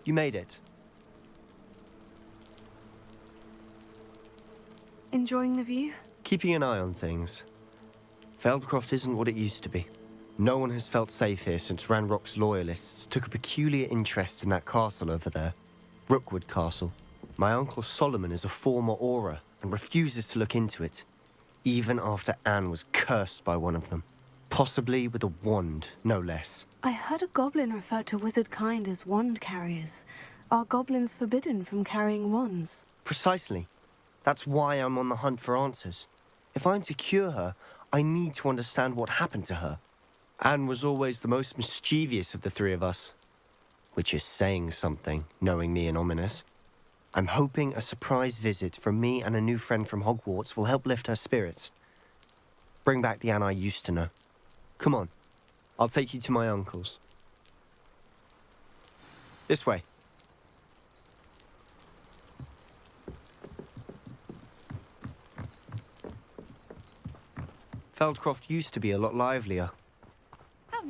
You made it. Enjoying the view? Keeping an eye on things. Feldcroft isn't what it used to be. No one has felt safe here since Ranrock's loyalists took a peculiar interest in that castle over there. Rookwood Castle. My uncle Solomon is a former Auror and refuses to look into it, even after Anne was cursed by one of them. Possibly with a wand, no less. I heard a goblin refer to wizard kind as wand carriers. Are goblins forbidden from carrying wands? Precisely. That's why I'm on the hunt for answers. If I'm to cure her, I need to understand what happened to her. Anne was always the most mischievous of the three of us. Which is saying something, knowing me and Ominous. I'm hoping a surprise visit from me and a new friend from Hogwarts will help lift her spirits. Bring back the Anne I used to know. Come on, I'll take you to my uncle's. This way. Feldcroft used to be a lot livelier.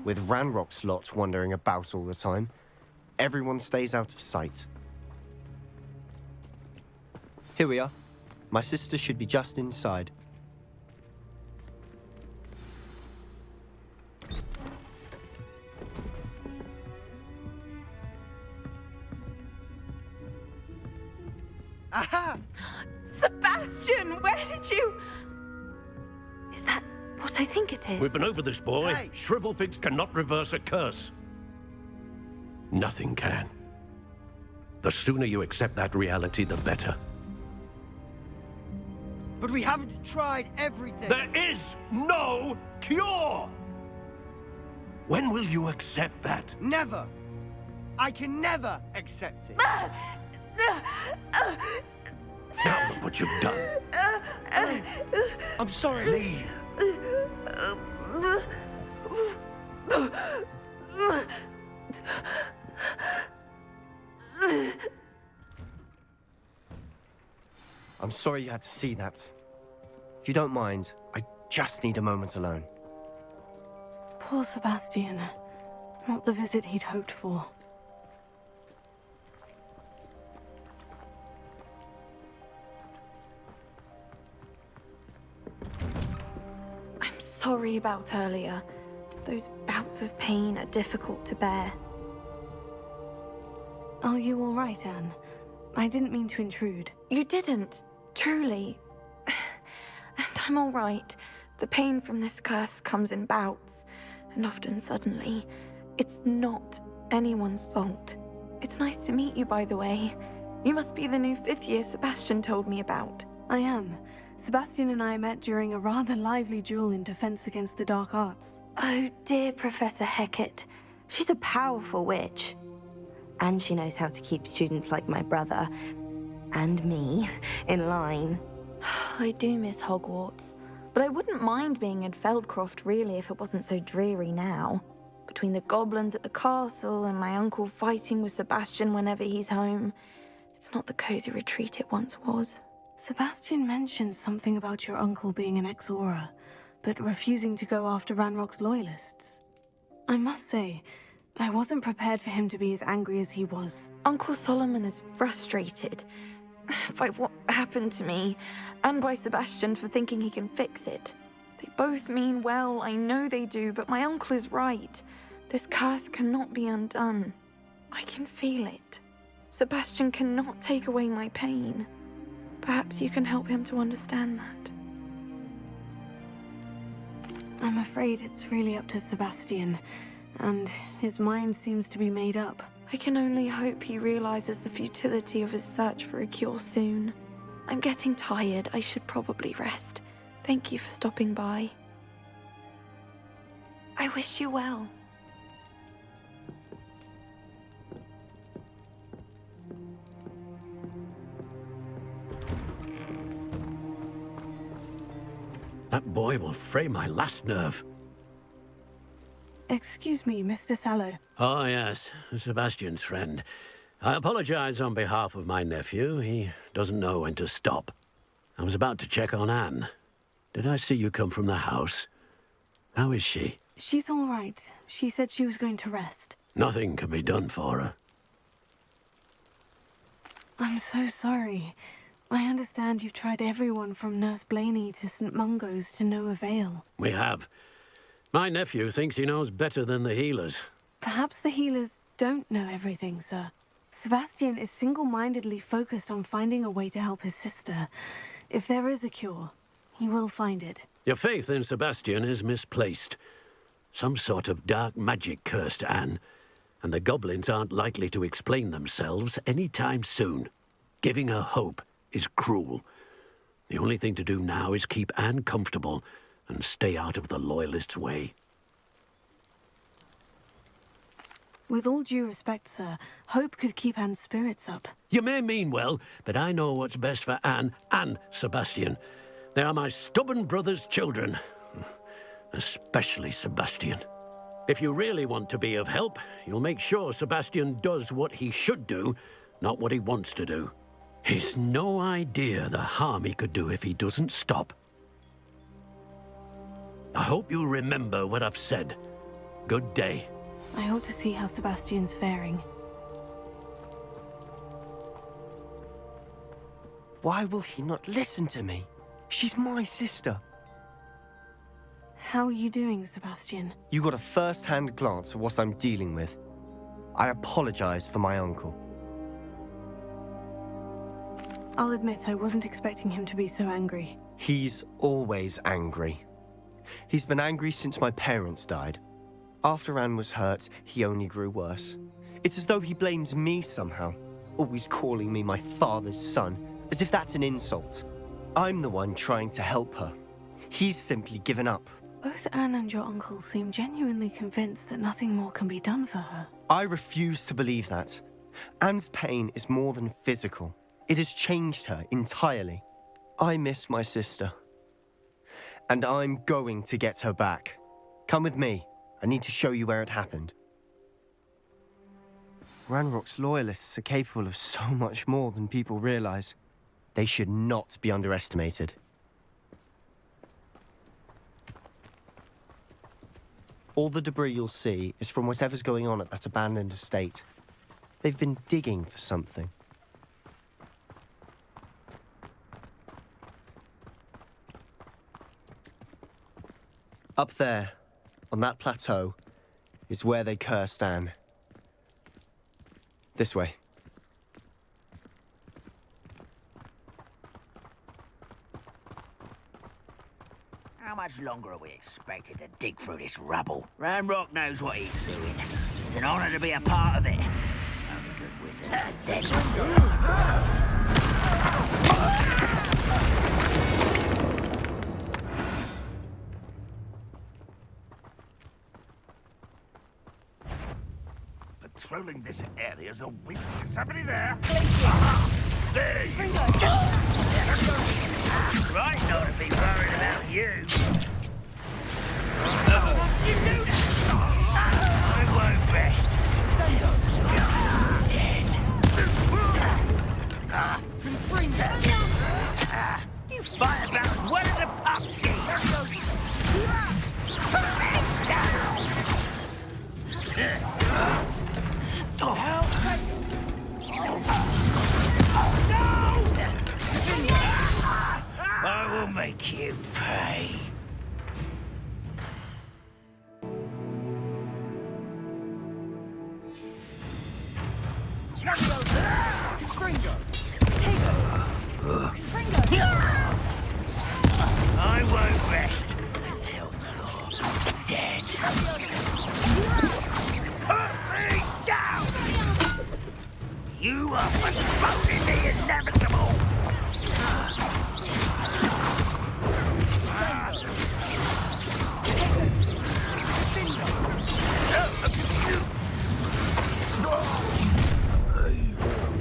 With Ranrock's lot wandering about all the time, everyone stays out of sight. Here we are. My sister should be just inside. Aha! Sebastian, where did you... Is that what I think it is? We've been over this, boy. Hey! Shrivelfigs cannot reverse a curse. Nothing can. The sooner you accept that reality, the better. But we haven't tried everything. There is no cure! When will you accept that? Never. I can never accept it. Now look what you've done. I'm sorry. Leave. I'm sorry you had to see that. If you don't mind, I just need a moment alone. Poor Sebastian. Not the visit he'd hoped for. I'm sorry about earlier. Those bouts of pain are difficult to bear. Are you all right, Anne? I didn't mean to intrude. You didn't, truly. And I'm all right. The pain from this curse comes in bouts, and often suddenly. It's not anyone's fault. It's nice to meet you, by the way. You must be the new 5th year Sebastian told me about. I am. Sebastian and I met during a rather lively duel in defense against the dark arts. Oh, dear Professor Hecat. She's a powerful witch. And she knows how to keep students like my brother, and me, in line. I do miss Hogwarts, but I wouldn't mind being in Feldcroft, really, if it wasn't so dreary now. Between the goblins at the castle and my uncle fighting with Sebastian whenever he's home, it's not the cozy retreat it once was. Sebastian mentioned something about your uncle being an ex-Auror, but refusing to go after Ranrock's loyalists. I must say, I wasn't prepared for him to be as angry as he was. Uncle Solomon is frustrated by what happened to me, and by Sebastian for thinking he can fix it. They both mean well, I know they do, but my uncle is right. This curse cannot be undone. I can feel it. Sebastian cannot take away my pain. Perhaps you can help him to understand that. I'm afraid it's really up to Sebastian, and his mind seems to be made up. I can only hope he realizes the futility of his search for a cure soon. I'm getting tired. I should probably rest. Thank you for stopping by. I wish you well. That boy will fray my last nerve. Excuse me, Mr. Sallow. Oh, yes, Sebastian's friend. I apologize on behalf of my nephew. He doesn't know when to stop. I was about to check on Anne. Did I see you come from the house? How is she? She's all right. She said she was going to rest. Nothing can be done for her. I'm so sorry. I understand you've tried everyone from Nurse Blaney to St. Mungo's to no avail. We have. My nephew thinks he knows better than the healers. Perhaps the healers don't know everything, sir. Sebastian is single-mindedly focused on finding a way to help his sister. If there is a cure, he will find it. Your faith in Sebastian is misplaced. Some sort of dark magic cursed Anne, and the goblins aren't likely to explain themselves any time soon. Giving her hope is cruel. The only thing to do now is keep Anne comfortable and stay out of the Loyalists' way. With all due respect, sir, hope could keep Anne's spirits up. You may mean well, but I know what's best for Anne and Sebastian. They are my stubborn brother's children. Especially Sebastian. If you really want to be of help, you'll make sure Sebastian does what he should do, not what he wants to do. He's no idea the harm he could do if he doesn't stop. I hope you'll remember what I've said. Good day. I ought to see how Sebastian's faring. Why will he not listen to me? She's my sister. How are you doing, Sebastian? You got a first-hand glance at what I'm dealing with. I apologize for my uncle. I'll admit I wasn't expecting him to be so angry. He's always angry. He's been angry since my parents died. After Anne was hurt, he only grew worse. It's as though he blames me somehow, always calling me my father's son, as if that's an insult. I'm the one trying to help her. He's simply given up. Both Anne and your uncle seem genuinely convinced that nothing more can be done for her. I refuse to believe that. Anne's pain is more than physical. It has changed her entirely. I miss my sister. And I'm going to get her back. Come with me. I need to show you where it happened. Ranrock's Loyalists are capable of so much more than people realize. They should not be underestimated. All the debris you'll see is from whatever's going on at that abandoned estate. They've been digging for something. Up there, on that plateau, is where they cursed Anne. This way. How much longer are we expected to dig through this rubble? Ranrock knows what he's doing. It's an honor to be a part of it. Only good wizards are dead. Patrolling this area's a weakness. Somebody there? There you Right, not to be worried about you. I won't rest. Dead. You fight about as well as a pumpkin. I will make you pay. I won't rest until you're dead. Put me down! You are postponing the inevitable!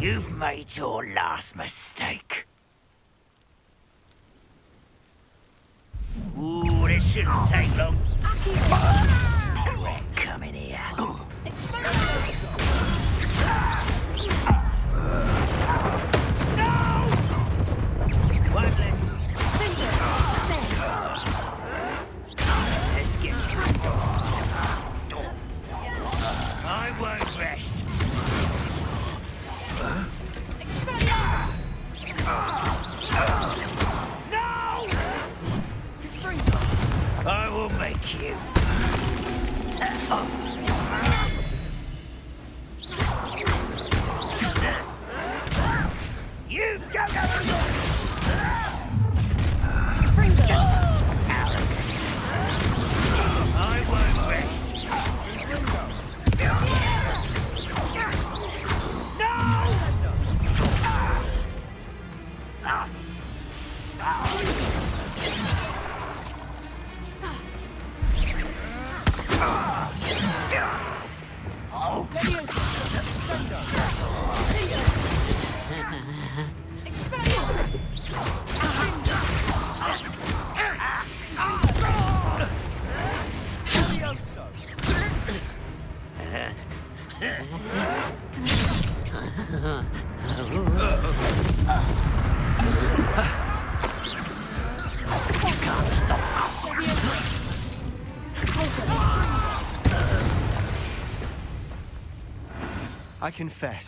You've made your last mistake. Ooh, this shouldn't take long. We're coming here. Let's get I won't rest. you. You don't know. I won't rest. I confess,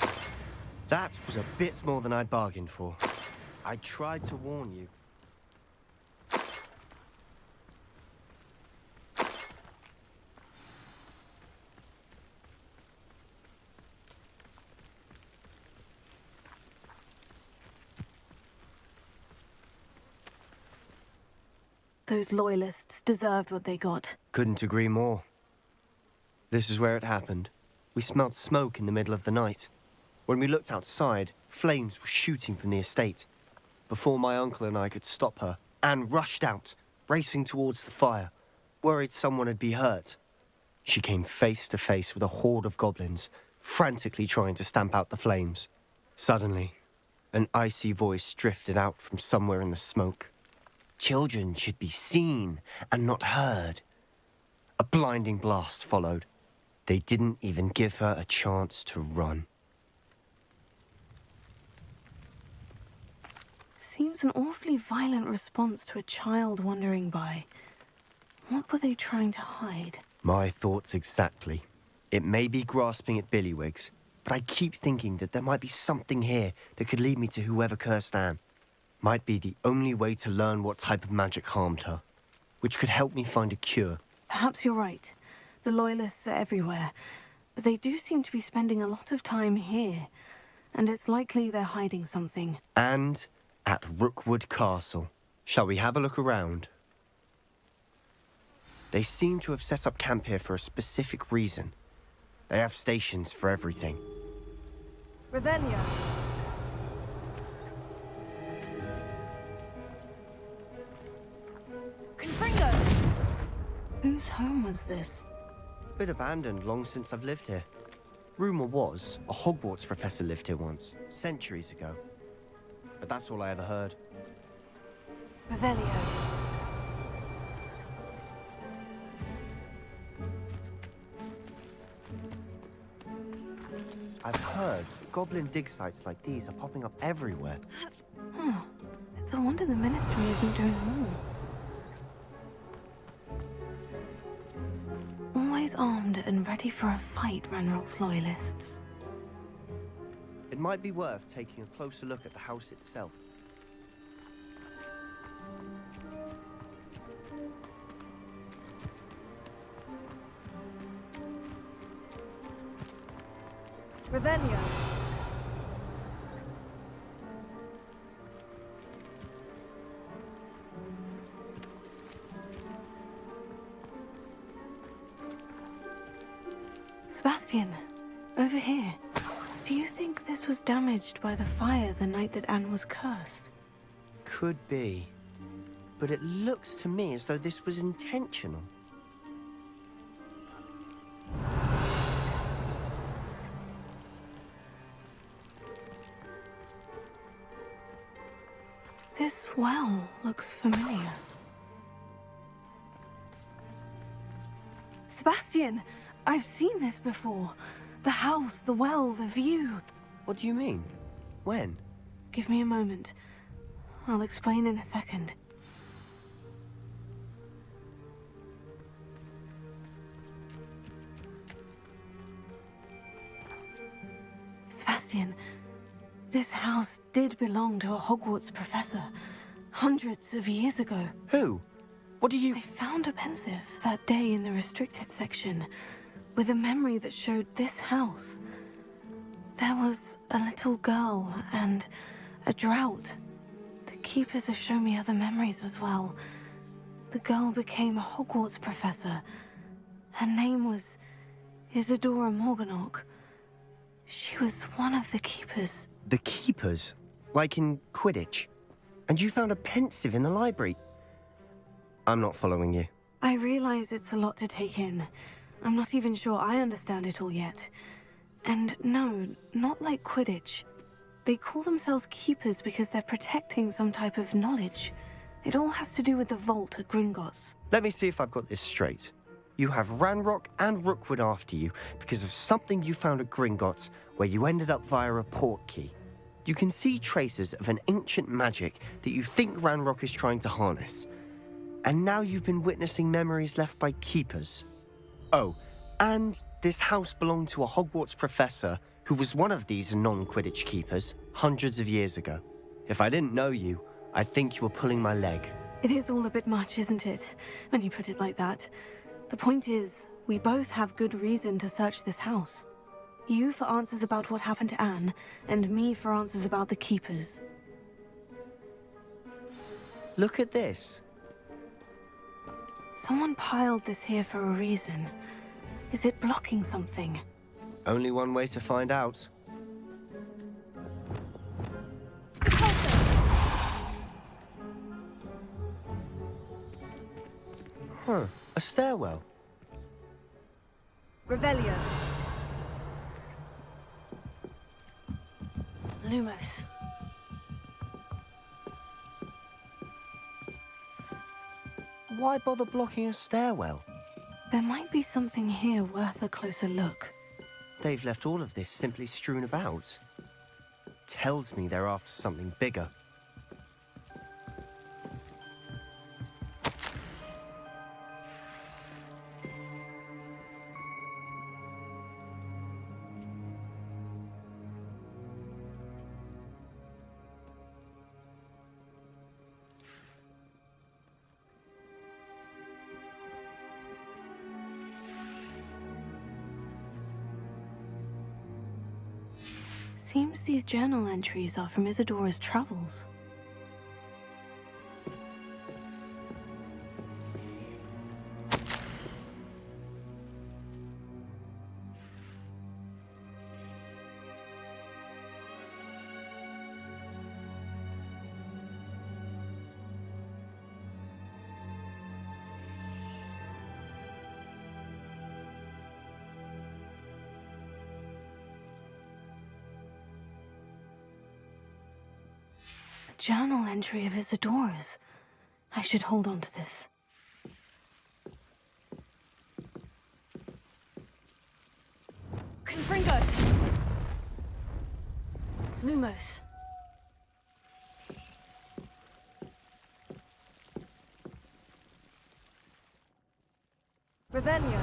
that was a bit more than I'd bargained for. I tried to warn you. Those loyalists deserved what they got. Couldn't agree more. This is where it happened. We smelled smoke in the middle of the night. When we looked outside, flames were shooting from the estate. Before my uncle and I could stop her, Anne rushed out, racing towards the fire, worried someone had been hurt. She came face to face with a horde of goblins, frantically trying to stamp out the flames. Suddenly, an icy voice drifted out from somewhere in the smoke. Children should be seen and not heard. A blinding blast followed. They didn't even give her a chance to run. Seems an awfully violent response to a child wandering by. What were they trying to hide? My thoughts exactly. It may be grasping at billywhigs, but I keep thinking that there might be something here that could lead me to whoever cursed Anne. Might be the only way to learn what type of magic harmed her, which could help me find a cure. Perhaps you're right. The Loyalists are everywhere, but they do seem to be spending a lot of time here, and it's likely they're hiding something. And at Rookwood Castle. Shall we have a look around? They seem to have set up camp here for a specific reason. They have stations for everything. Revelio. Confringo! Whose home was this? Bit abandoned long since I've lived here. Rumor was a Hogwarts professor lived here once, centuries ago. But that's all I ever heard. Revelio. I've heard goblin dig sites like these are popping up everywhere. It's a wonder the Ministry isn't doing more. Always armed and ready for a fight, Ranrock's Loyalists. It might be worth taking a closer look at the house itself. Revelio. Sebastian, over here. Do you think this was damaged by the fire the night that Anne was cursed? Could be. But it looks to me as though this was intentional. This well looks familiar. Sebastian, I've seen this before. The house, the well, the view. What do you mean? When? Give me a moment. I'll explain in a second. Sebastian, this house did belong to a Hogwarts professor hundreds of years ago. Who? What do you... I found a pensive that day in the restricted section with a memory that showed this house. There was a little girl and a drought. The keepers have shown me other memories as well. The girl became a Hogwarts professor. Her name was Isadora Morganach. She was one of the keepers. The keepers? Like in Quidditch? And you found a pensive in the library? I'm not following you. I realize it's a lot to take in. I'm not even sure I understand it all yet. And no, not like Quidditch. They call themselves keepers because they're protecting some type of knowledge. It all has to do with the vault at Gringotts. Let me see if I've got this straight. You have Ranrock and Rookwood after you because of something you found at Gringotts where you ended up via a portkey. You can see traces of an ancient magic that you think Ranrock is trying to harness. And now you've been witnessing memories left by keepers. Oh, and this house belonged to a Hogwarts professor who was one of these non-Quidditch keepers hundreds of years ago. If I didn't know you, I'd think you were pulling my leg. It is all a bit much, isn't it, when you put it like that? The point is, we both have good reason to search this house. You for answers about what happened to Anne, and me for answers about the keepers. Look at this. Someone piled this here for a reason. Is it blocking something? Only one way to find out. Huh, a stairwell. Revelio. Lumos. Why bother blocking a stairwell? There might be something here worth a closer look. They've left all of this simply strewn about. Tells me they're after something bigger. Seems these journal entries are from Isadora's travels. Journal entry of Isadora's. I should hold on to this. Confringo! Lumos. Revelio.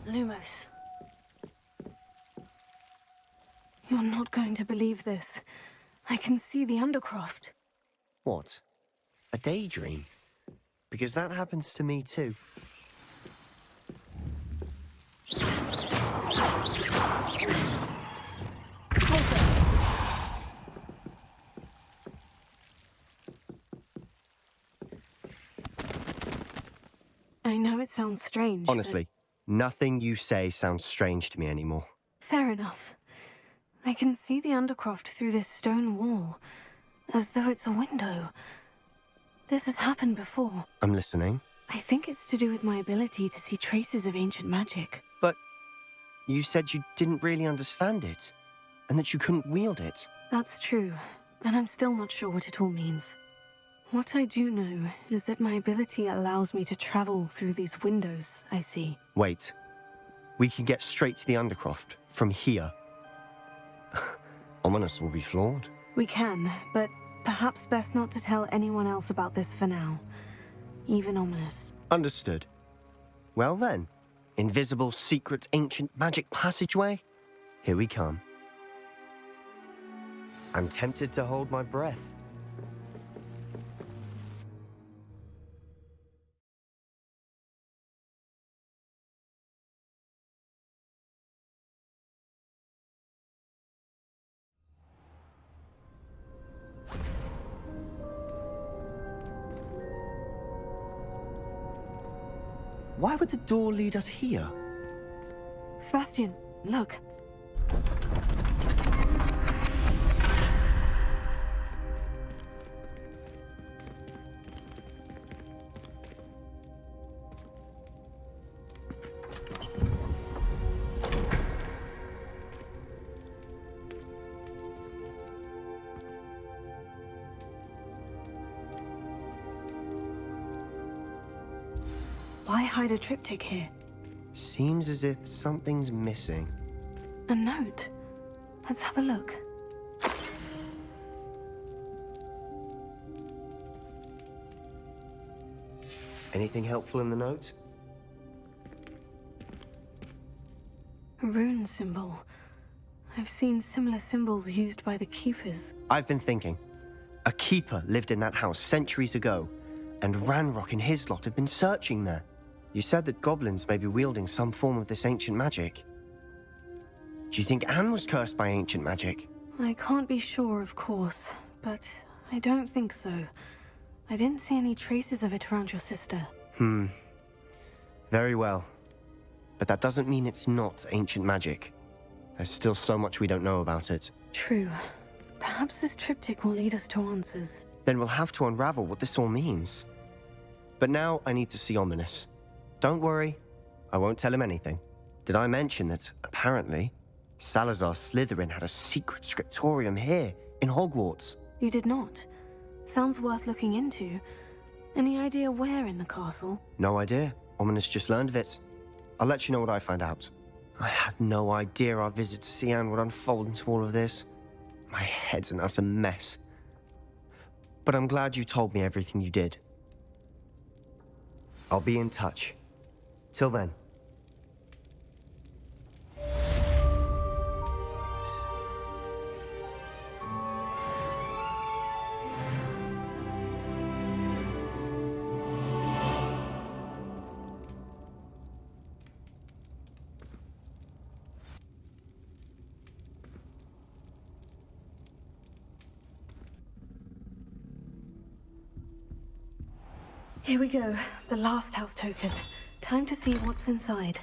Lumos. You're not going to believe this. I can see the Undercroft. What? A daydream? Because that happens to me too. I know it sounds strange. Honestly, nothing you say sounds strange to me anymore. Fair enough. I can see the Undercroft through this stone wall, as though it's a window. This has happened before. I'm listening. I think it's to do with my ability to see traces of ancient magic. But you said you didn't really understand it, and that you couldn't wield it. That's true, and I'm still not sure what it all means. What I do know is that my ability allows me to travel through these windows I see. Wait. We can get straight to the Undercroft from here. Ominous will be flawed. We can, but perhaps best not to tell anyone else about this for now. Even Ominous. Understood. Well then, invisible, secret, ancient magic passageway? Here we come. I'm tempted to hold my breath. Why would the door lead us here? Sebastian, look. Why hide a triptych here? Seems as if something's missing. A note. Let's have a look. Anything helpful in the note? A rune symbol. I've seen similar symbols used by the keepers. I've been thinking. A keeper lived in that house centuries ago, and Ranrock and his lot have been searching there. You said that goblins may be wielding some form of this ancient magic. Do you think Anne was cursed by ancient magic? I can't be sure, of course, but I don't think so. I didn't see any traces of it around your sister. Very well. But that doesn't mean it's not ancient magic. There's still so much we don't know about it. True. Perhaps this triptych will lead us to answers. Then we'll have to unravel what this all means. But now I need to see Ominous. Don't worry, I won't tell him anything. Did I mention that, apparently, Salazar Slytherin had a secret scriptorium here, in Hogwarts? You did not. Sounds worth looking into. Any idea where in the castle? No idea. Ominous just learned of it. I'll let you know what I find out. I had no idea our visit to Cian would unfold into all of this. My head's an utter mess. But I'm glad you told me everything you did. I'll be in touch. Till then. Here we go. The last house token. Time to see what's inside.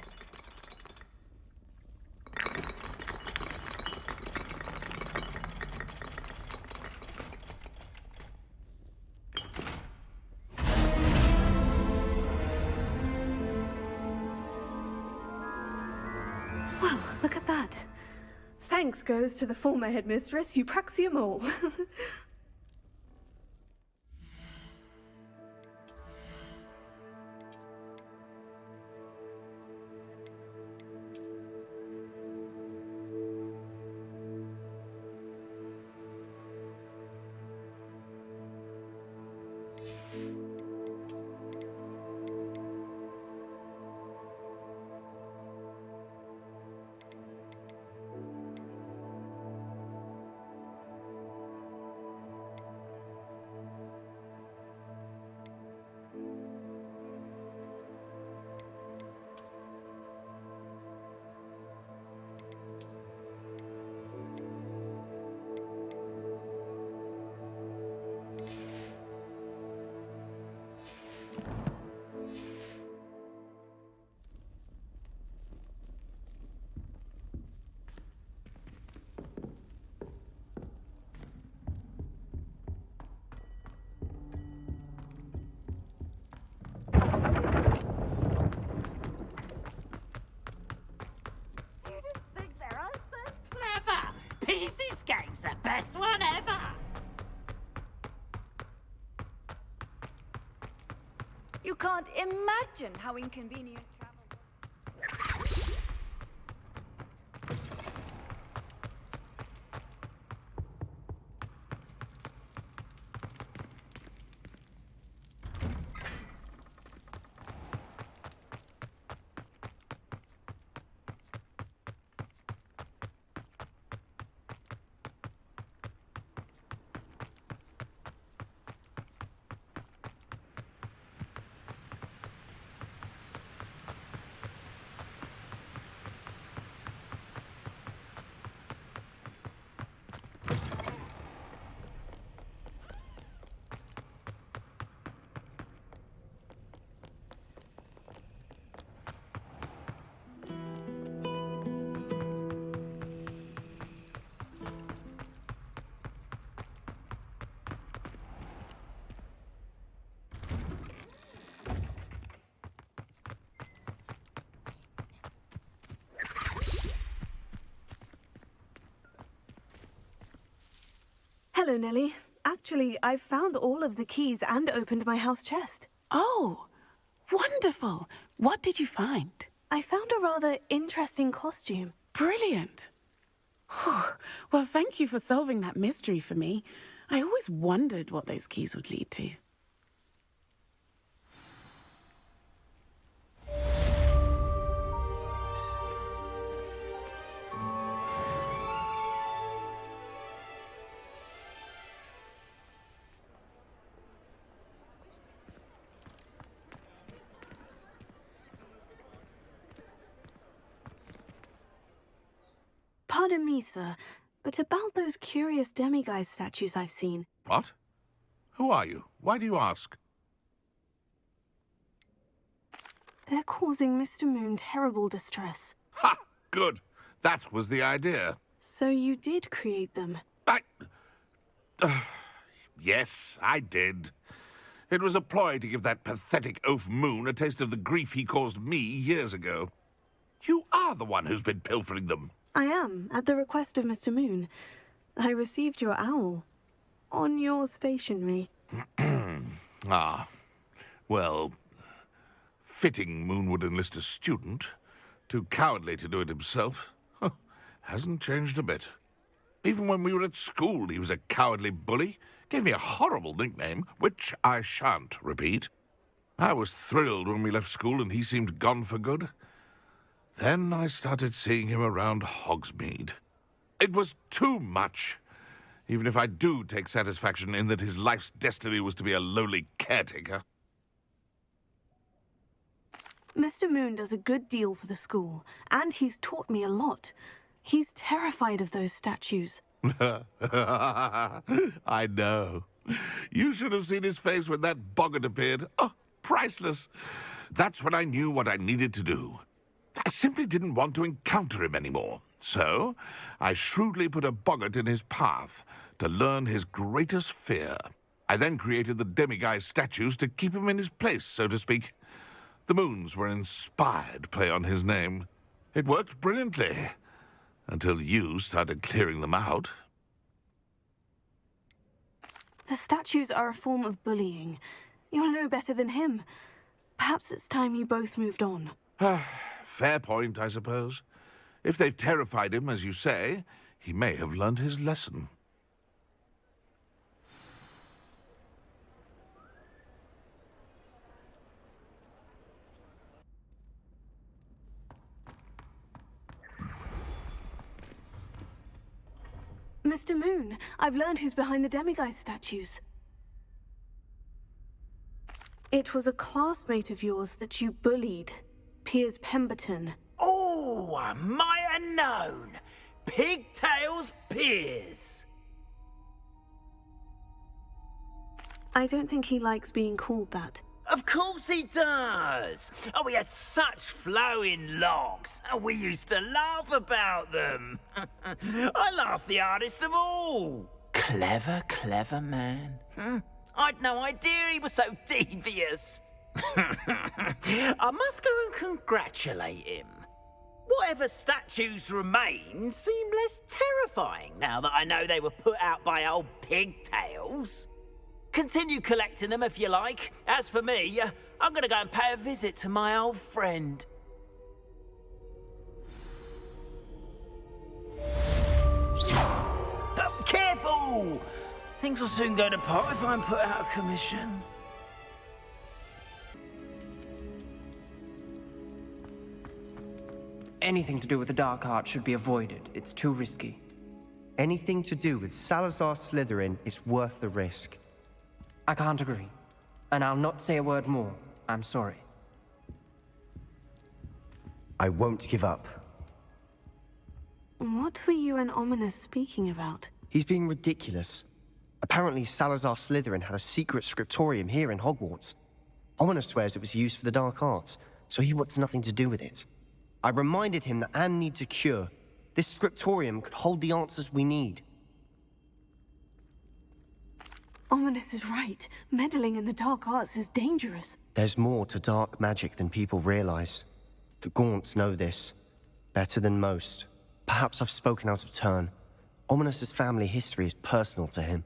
Well, look at that. Thanks goes to the former headmistress, Eupraxia Mole. This game's the best one ever! You can't imagine how inconvenient travel was. Hello, Nellie. Actually, I've found all of the keys and opened my house chest. Oh, wonderful. What did you find? I found a rather interesting costume. Brilliant. Whew. Well, thank you for solving that mystery for me. I always wondered what those keys would lead to. Pardon me, sir, but about those curious demiguise statues I've seen. What? Who are you? Why do you ask? They're causing Mr. Moon terrible distress. Ha! Good. That was the idea. So you did create them? Yes, I did. It was a ploy to give that pathetic oaf Moon a taste of the grief he caused me years ago. You are the one who's been pilfering them. I am, at the request of Mr. Moon. I received your owl. On your stationery. Ah. Well, fitting Moon would enlist a student. Too cowardly to do it himself. Hasn't changed a bit. Even when we were at school, he was a cowardly bully. Gave me a horrible nickname, which I shan't repeat. I was thrilled when we left school and he seemed gone for good. Then I started seeing him around Hogsmeade. It was too much. Even if I do take satisfaction in that his life's destiny was to be a lowly caretaker. Mr. Moon does a good deal for the school, and he's taught me a lot. He's terrified of those statues. I know. You should have seen his face when that boggart appeared. Oh, priceless. That's when I knew what I needed to do. I simply didn't want to encounter him anymore. So, I shrewdly put a boggart in his path to learn his greatest fear. I then created the demiguise statues to keep him in his place, so to speak. The moons were an inspired play on his name. It worked brilliantly, until you started clearing them out. The statues are a form of bullying. You'll know better than him. Perhaps it's time you both moved on. Fair point, I suppose. If they've terrified him, as you say, he may have learned his lesson. Mr. Moon, I've learned who's behind the demiguise statues. It was a classmate of yours that you bullied, Piers Pemberton. Oh, I might have known. Pigtails Piers. I don't think he likes being called that. Of course he does. Oh, we had such flowing locks, and we used to laugh about them. I laughed the hardest of all. Clever, clever man. I'd no idea he was so devious. I must go and congratulate him. Whatever statues remain seem less terrifying now that I know they were put out by old pigtails. Continue collecting them if you like. As for me, I'm going to go and pay a visit to my old friend. Oh, careful! Things will soon go to pot if I'm put out of commission. Anything to do with the dark art should be avoided. It's too risky. Anything to do with Salazar Slytherin is worth the risk. I can't agree. And I'll not say a word more. I'm sorry. I won't give up. What were you and Ominous speaking about? He's being ridiculous. Apparently Salazar Slytherin had a secret scriptorium here in Hogwarts. Ominous swears it was used for the dark arts, so he wants nothing to do with it. I reminded him that Anne needs a cure. This scriptorium could hold the answers we need. Ominous is right. Meddling in the dark arts is dangerous. There's more to dark magic than people realize. The Gaunts know this. Better than most. Perhaps I've spoken out of turn. Ominous's family history is personal to him.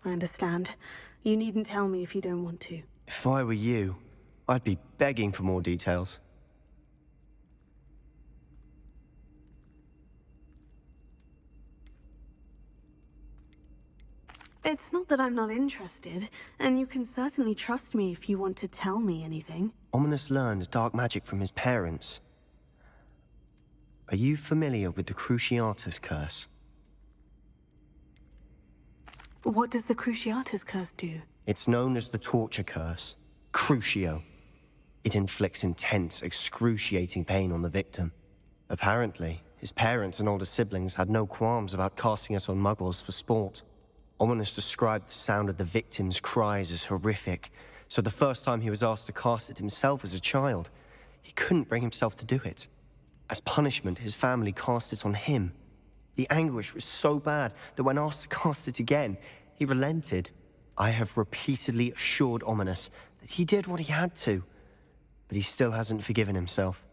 I understand. You needn't tell me if you don't want to. If I were you, I'd be begging for more details. It's not that I'm not interested, and you can certainly trust me if you want to tell me anything. Ominous learned dark magic from his parents. Are you familiar with the Cruciatus Curse? What does the Cruciatus Curse do? It's known as the Torture Curse, Crucio. It inflicts intense, excruciating pain on the victim. Apparently, his parents and older siblings had no qualms about casting it on muggles for sport. Ominous described the sound of the victim's cries as horrific, so the first time he was asked to cast it himself as a child, he couldn't bring himself to do it. As punishment, his family cast it on him. The anguish was so bad that when asked to cast it again, he relented. I have repeatedly assured Ominous that he did what he had to, but he still hasn't forgiven himself.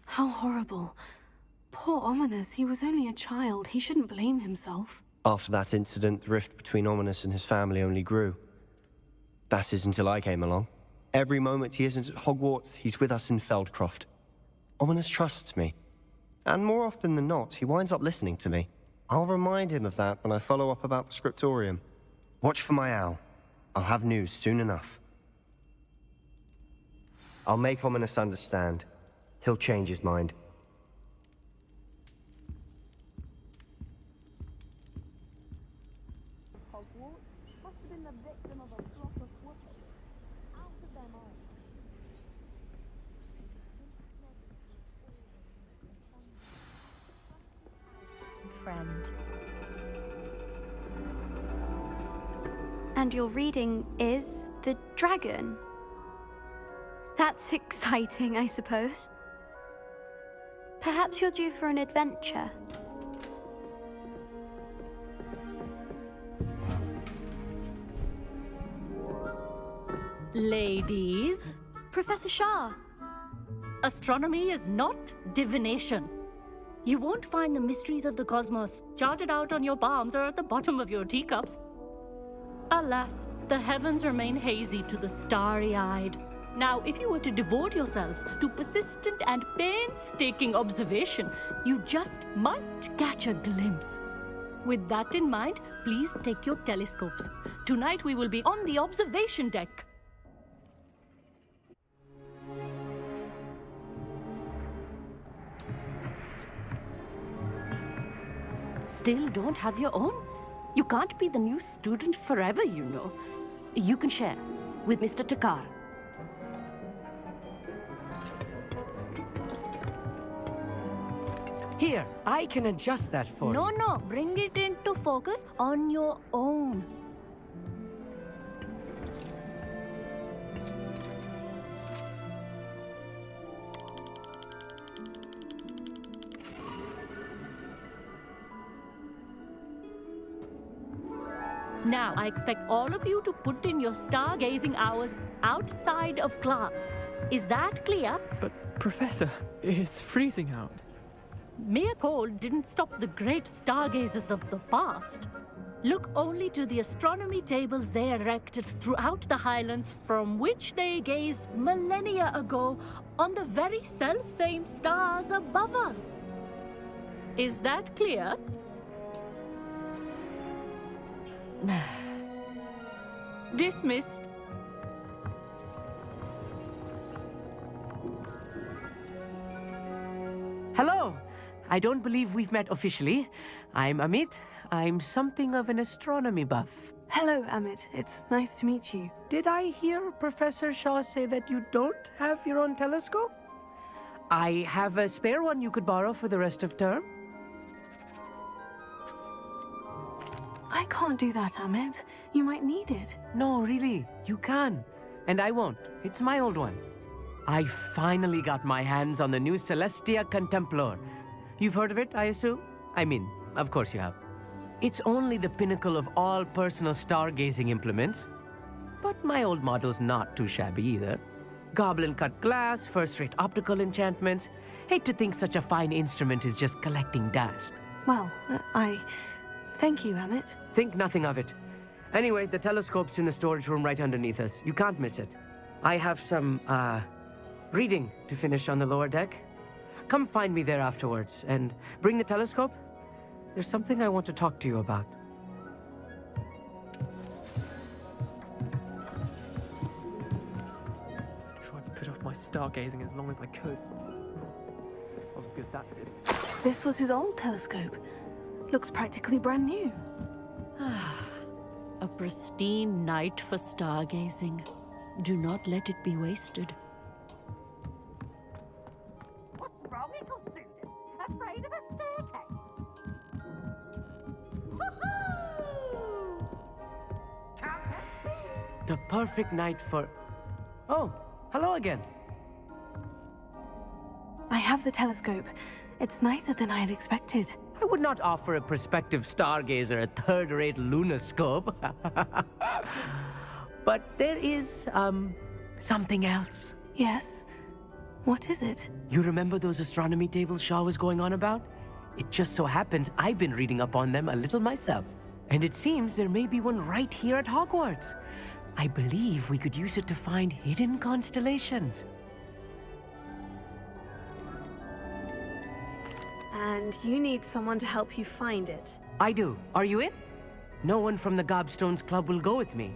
How horrible. Poor Ominous, he was only a child. He shouldn't blame himself. After that incident, the rift between Ominous and his family only grew. That is until I came along. Every moment he isn't at Hogwarts, he's with us in Feldcroft. Ominous trusts me. And more often than not, he winds up listening to me. I'll remind him of that when I follow up about the scriptorium. Watch for my owl. I'll have news soon enough. I'll make Ominous understand. He'll change his mind. Friend. And your reading is The Dragon. That's exciting, I suppose. Perhaps you're due for an adventure. Ladies, Professor Shah. astronomy is not divination. You won't find the mysteries of the cosmos charted out on your palms or at the bottom of your teacups. Alas, the heavens remain hazy to the starry-eyed. Now, if you were to devote yourselves to persistent and painstaking observation, you just might catch a glimpse. With that in mind, please take your telescopes. Tonight we will be on the observation deck. Still don't have your own? You can't be the new student forever, you know. You can share with Mr. Takar. Here, I can adjust that for you. No, bring it into focus on your own. Now, I expect all of you to put in your stargazing hours outside of class. Is that clear? But, Professor, it's freezing out. Mere cold didn't stop the great stargazers of the past. Look only to the astronomy tables they erected throughout the Highlands from which they gazed millennia ago on the very self-same stars above us. Is that clear? Dismissed. Hello! I don't believe we've met officially. I'm Amit. I'm something of an astronomy buff. Hello, Amit. It's nice to meet you. Did I hear Professor Shaw say that you don't have your own telescope? I have a spare one you could borrow for the rest of term. I can't do that, Amit. You might need it. No, really, you can. And I won't. It's my old one. I finally got my hands on the new Celestia Contemplar. You've heard of it, I assume? I mean, of course you have. It's only the pinnacle of all personal stargazing implements. But my old model's not too shabby either. Goblin-cut glass, first-rate optical enchantments. Hate to think such a fine instrument is just collecting dust. Well, I Thank you, Amit. Think nothing of it. Anyway, the telescope's in the storage room right underneath us. You can't miss it. I have some, reading to finish on the lower deck. Come find me there afterwards, and bring the telescope. There's something I want to talk to you about. Tried to put off my stargazing as long as I could. I was good that did. This was his old telescope. Looks practically brand new. A pristine night for stargazing. Do not let it be wasted. What's wrong, little students? Afraid of a staircase? The perfect night for... Oh, hello again. I have the telescope. It's nicer than I had expected. I would not offer a prospective stargazer a third-rate lunoscope. But there is, something else. Yes? What is it? You remember those astronomy tables Shaw was going on about? It just so happens I've been reading up on them a little myself. And it seems there may be one right here at Hogwarts. I believe we could use it to find hidden constellations. And you need someone to help you find it. I do. Are you in? No one from the Gobstones Club will go with me.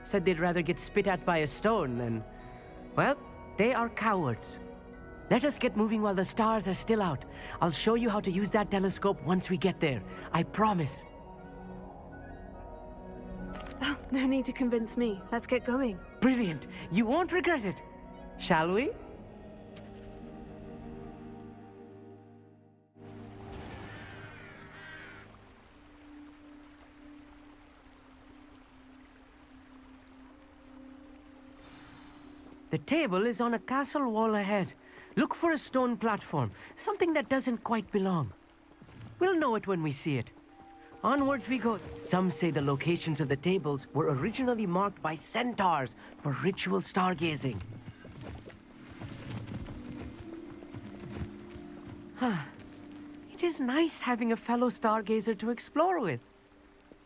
Said they'd rather get spit at by a stone than... Well, they are cowards. Let us get moving while the stars are still out. I'll show you how to use that telescope once we get there. I promise. Oh, no need to convince me. Let's get going. Brilliant. You won't regret it. Shall we? The table is on a castle wall ahead. Look for a stone platform, something that doesn't quite belong. We'll know it when we see it. Onwards we go. Some say the locations of the tables were originally marked by centaurs for ritual stargazing. It is nice having a fellow stargazer to explore with.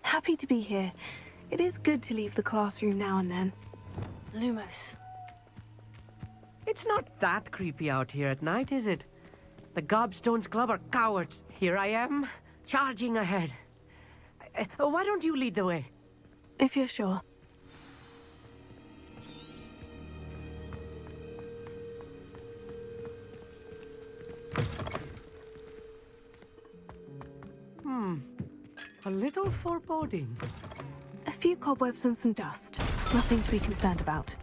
Happy to be here. It is good to leave the classroom now and then. Lumos. It's not that creepy out here at night, is it? The Gobstones Club are cowards. Here I am, charging ahead. Why don't you lead the way? If you're sure. A little foreboding. A few cobwebs and some dust. Nothing to be concerned about.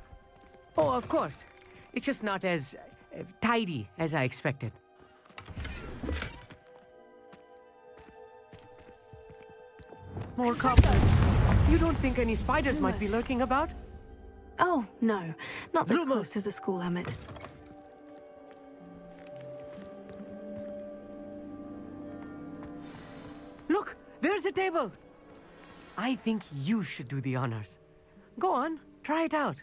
Oh, of course. It's just not as tidy as I expected. More cobwebs. You don't think any spiders might be lurking about? Oh, no. Not this close to the school, Amit. Look, there's a table. I think you should do the honors. Go on, try it out.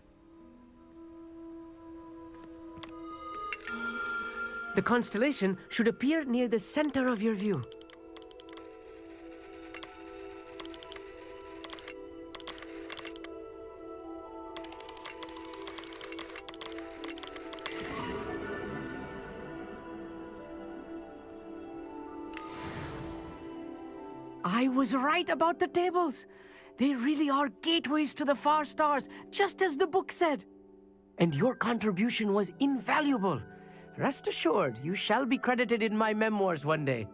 The constellation should appear near the center of your view. I was right about the tables. They really are gateways to the far stars, just as the book said. And your contribution was invaluable. Rest assured, you shall be credited in my memoirs one day.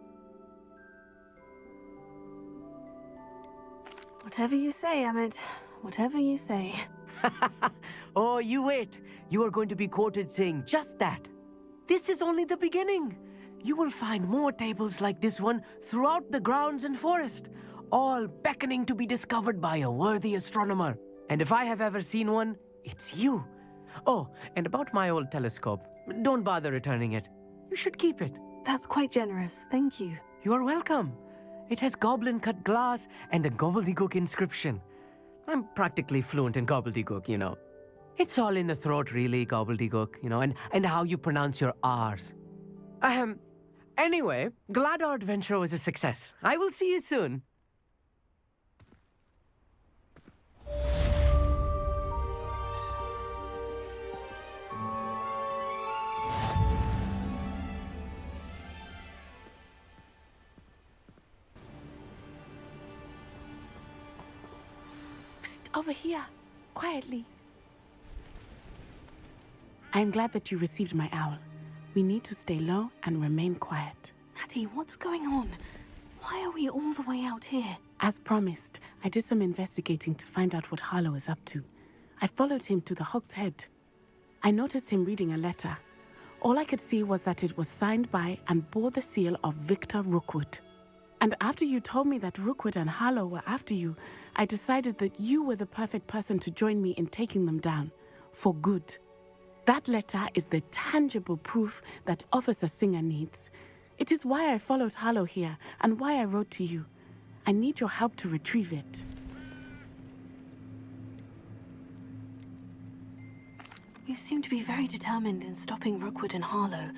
Whatever you say, Amit. Whatever you say. Oh, you wait. You are going to be quoted saying just that. This is only the beginning. You will find more tables like this one throughout the grounds and forest, all beckoning to be discovered by a worthy astronomer. And if I have ever seen one, it's you. Oh, and about my old telescope, don't bother returning it. You should keep it. That's quite generous. Thank you. You are welcome. It has goblin-cut glass and a gobbledygook inscription. I'm practically fluent in gobbledygook, you know. It's all in the throat, really, gobbledygook, you know, and how you pronounce your R's. Anyway, glad our adventure was a success. I will see you soon. Over here, quietly. I'm glad that you received my owl. We need to stay low and remain quiet. Natty, what's going on? Why are we all the way out here? As promised, I did some investigating to find out what Harlow is up to. I followed him to the Hog's Head. I noticed him reading a letter. All I could see was that it was signed by and bore the seal of Victor Rookwood. And after you told me that Rookwood and Harlow were after you, I decided that you were the perfect person to join me in taking them down. For good. That letter is the tangible proof that Officer Singer needs. It is why I followed Harlow here and why I wrote to you. I need your help to retrieve it. You seem to be very determined in stopping Rookwood and Harlow.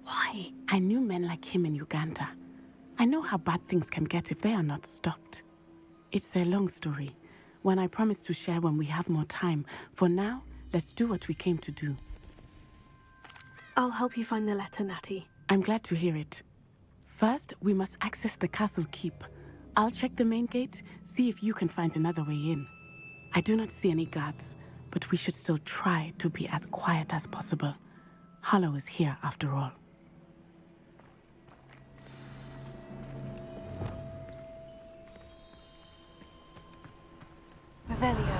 Why? I knew men like him in Uganda. I know how bad things can get if they are not stopped. It's a long story, one I promise to share when we have more time. For now, let's do what we came to do. I'll help you find the letter, Natty. I'm glad to hear it. First, we must access the castle keep. I'll check the main gate, see if you can find another way in. I do not see any guards, but we should still try to be as quiet as possible. Harlow is here after all. Revelio.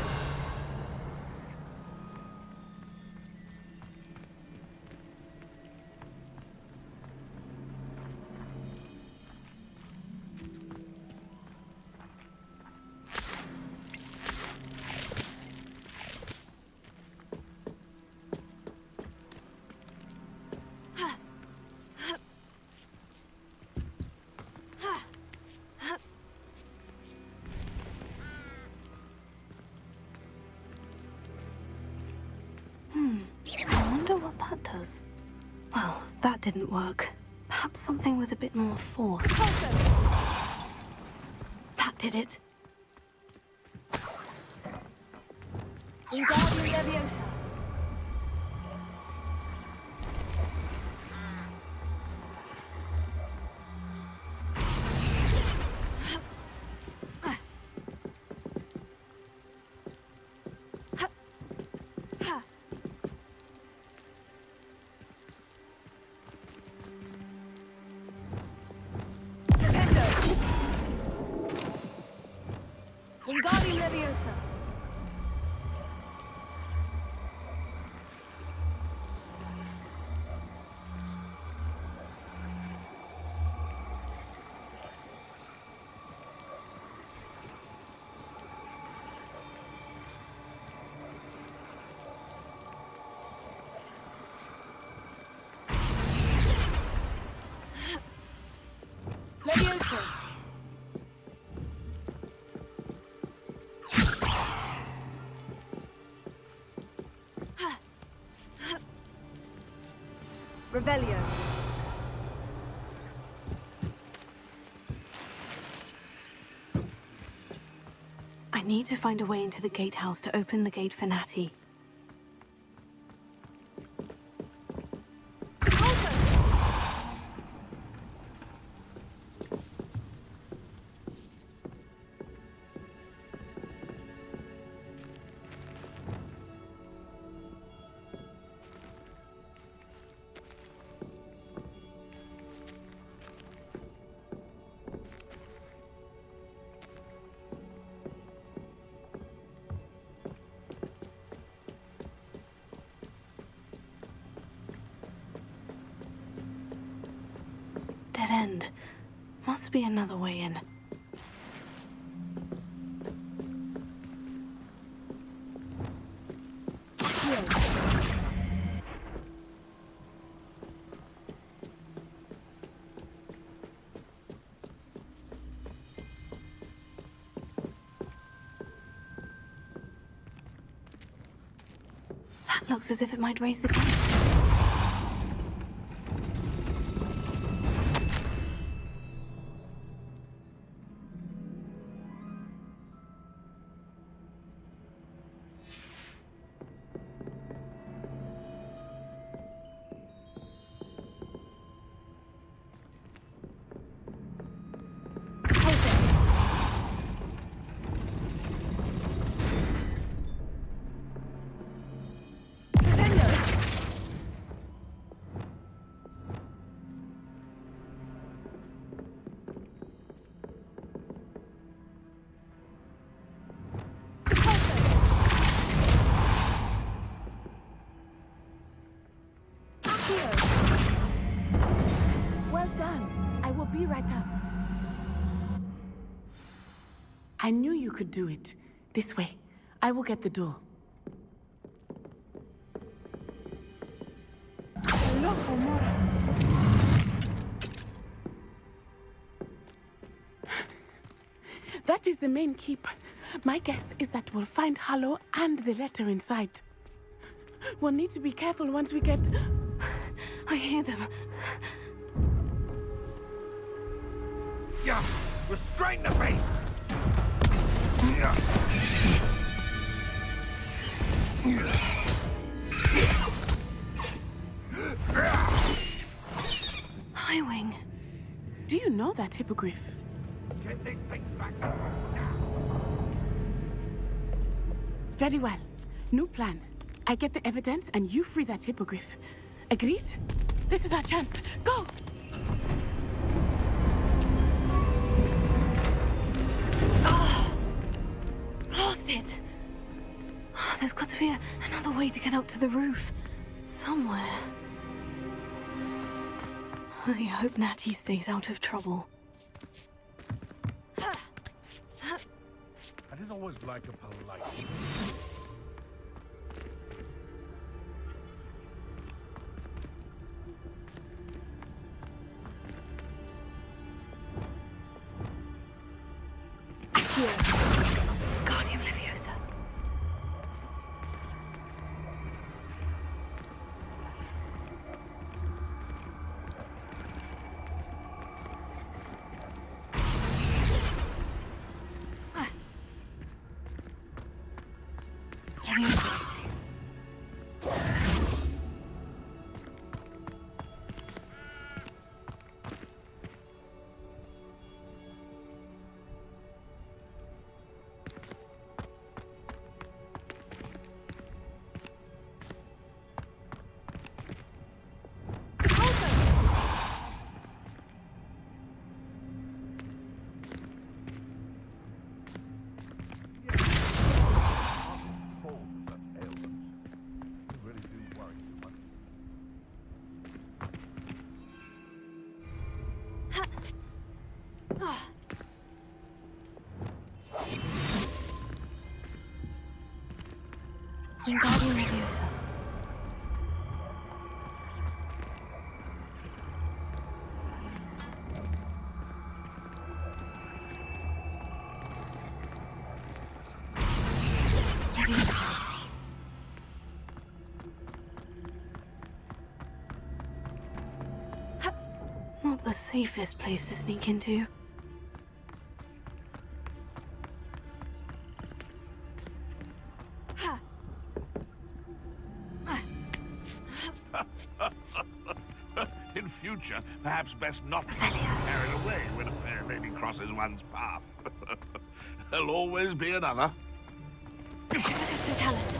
I wonder what that does. Well, that didn't work. Perhaps something with a bit more force. That did it. Wingardium Leviosa. Wingardium Leviosa. Leviosa. Revelio. I need to find a way into the gatehouse to open the gate for Natty. Dead end. Must be another way in. That looks as if it might raise the gate. be right up. I knew you could do it. This way. I will get the door. Loco, Mora. That is the main keep. My guess is that we'll find Harlow and the letter inside. We'll need to be careful once we get... I hear them. Yeah, restrain the beast! Highwing. Do you know that hippogriff? Get this thing back. Very well. New plan. I get the evidence and you free that hippogriff. Agreed? This is our chance. Go! Lost it! There's got to be another way to get up to the roof. Somewhere. I hope Natty stays out of trouble. I didn't always like a polite. Here. Guardian Leviosa. Leviosa. Wingardium Leviosa. Leviosa. Not the safest place to sneak into. In future, perhaps best not to be carried away when a fair lady crosses one's path. There'll always be another. Totalis.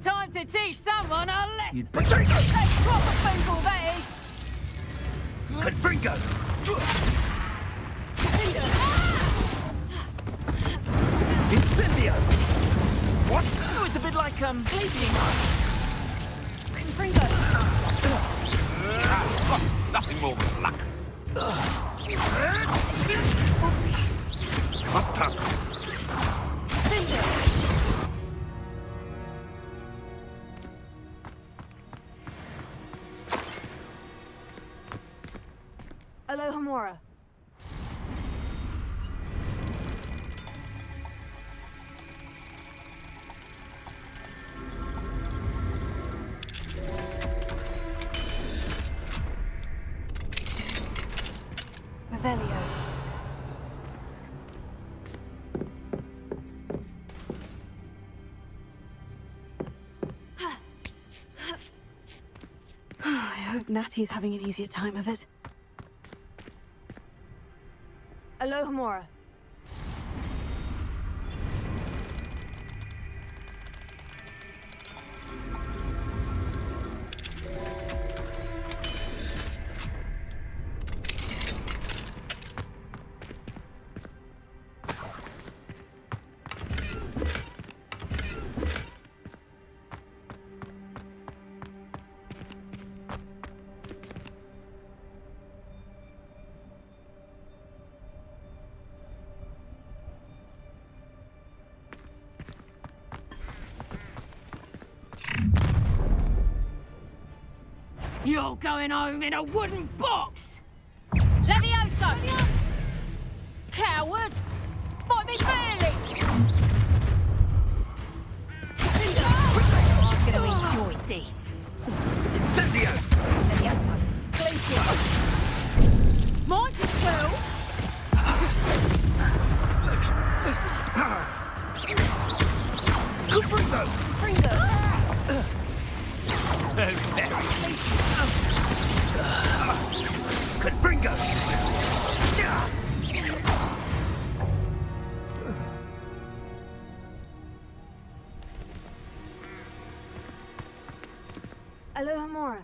Time to teach someone a lesson. You'd That's proper Bengal, that is. Confringo! Incendio! What? Oh, it's a bit like, Bleeding. Confringo. Nothing more than luck. What tough? Alohomora. Natty's having an easier time of it. Alohomora. You're going home in a wooden box! Levioso! Coward! Fight me fairly! I'm gonna enjoy this. Incendio! Levioso! Glacier! Mine's as well! Confringo! Fringo! So very. Confringo! Alohomora.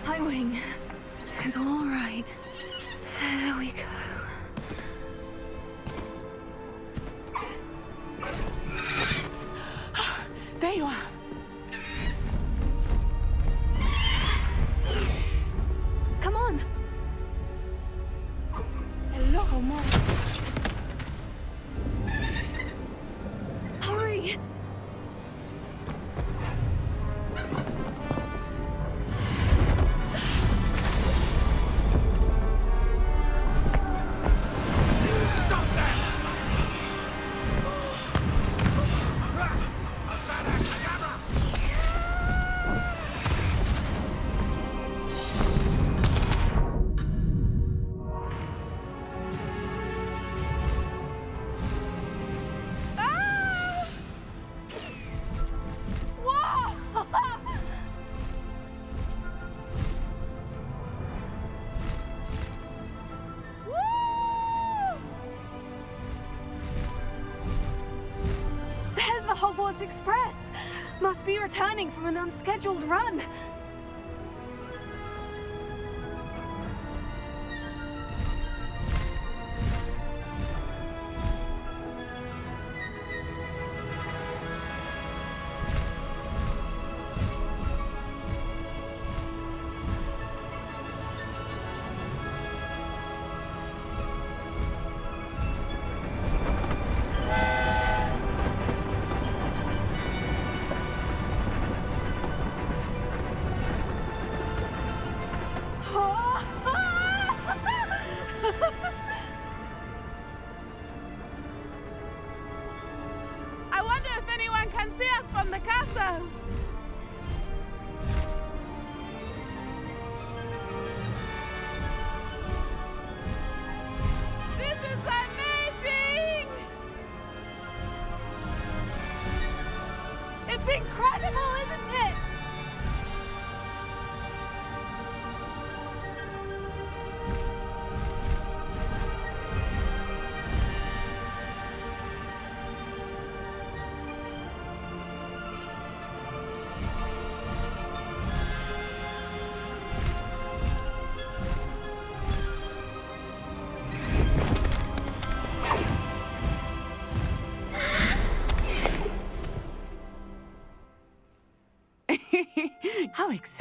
Highwing. It's all right. There we go. There you are. Come on. Hello, Mom. Hurry. There's the Hogwarts Express. Must be returning from an unscheduled run.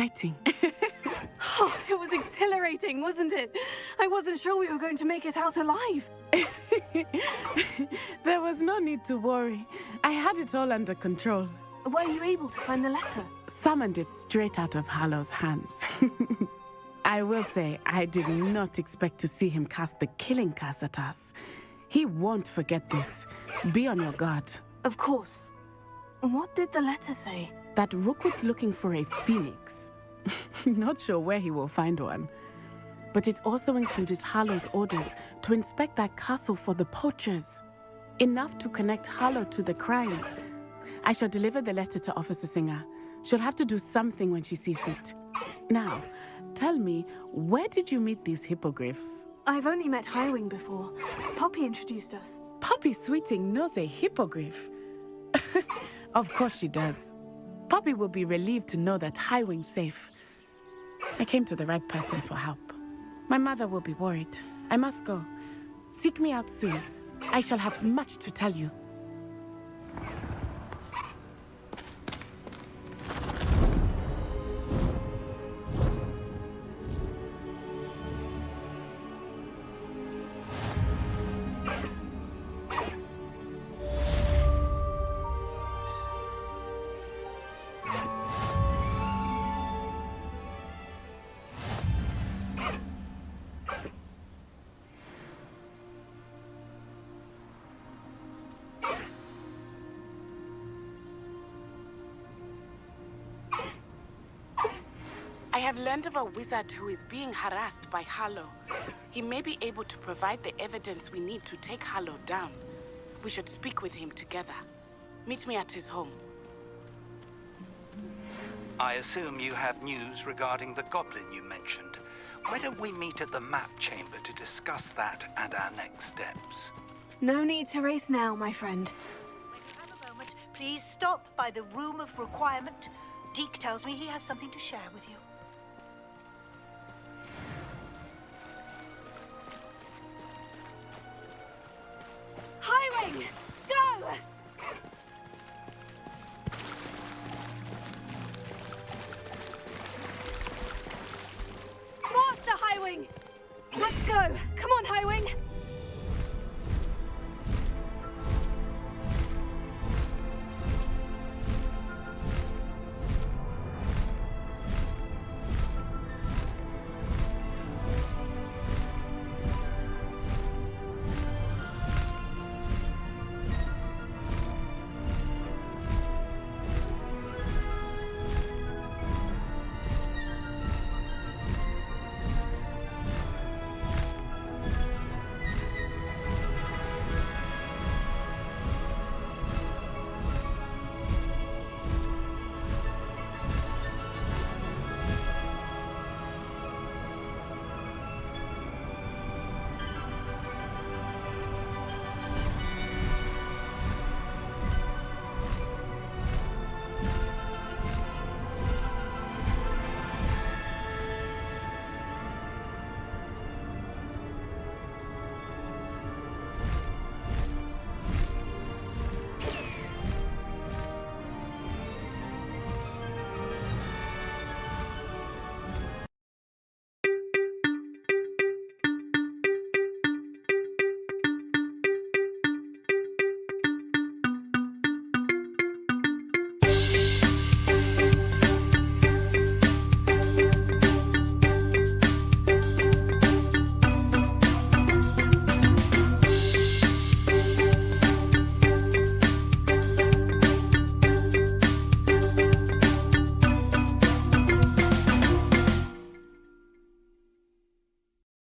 exciting. Oh, it was exhilarating, wasn't it? I wasn't sure we were going to make it out alive. There was no need to worry. I had it all under control. Were you able to find the letter? Summoned it straight out of Harlow's hands. I will say, I did not expect to see him cast the killing curse at us. He won't forget this. Be on your guard. Of course. What did the letter say? That Rookwood's looking for a phoenix. Not sure where he will find one. But it also included Harlow's orders to inspect that castle for the poachers. Enough to connect Harlow to the crimes. I shall deliver the letter to Officer Singer. She'll have to do something when she sees it. Now, tell me, where did you meet these hippogriffs? I've only met Highwing before. Poppy introduced us. Poppy Sweeting knows a hippogriff. Of course she does. Poppy will be relieved to know that Highwing's safe. I came to the right person for help. My mother will be worried. I must go. Seek me out soon. I shall have much to tell you. I have learned of a wizard who is being harassed by Harlow. He may be able to provide the evidence we need to take Harlow down. We should speak with him together. Meet me at his home. I assume you have news regarding the goblin you mentioned. Why don't we meet at the map chamber to discuss that and our next steps? No need to race now, my friend. When you have a moment, please stop by the Room of Requirement. Deke tells me he has something to share with you. Highwing! Go! Master Highwing! Let's go! Come on, Highwing!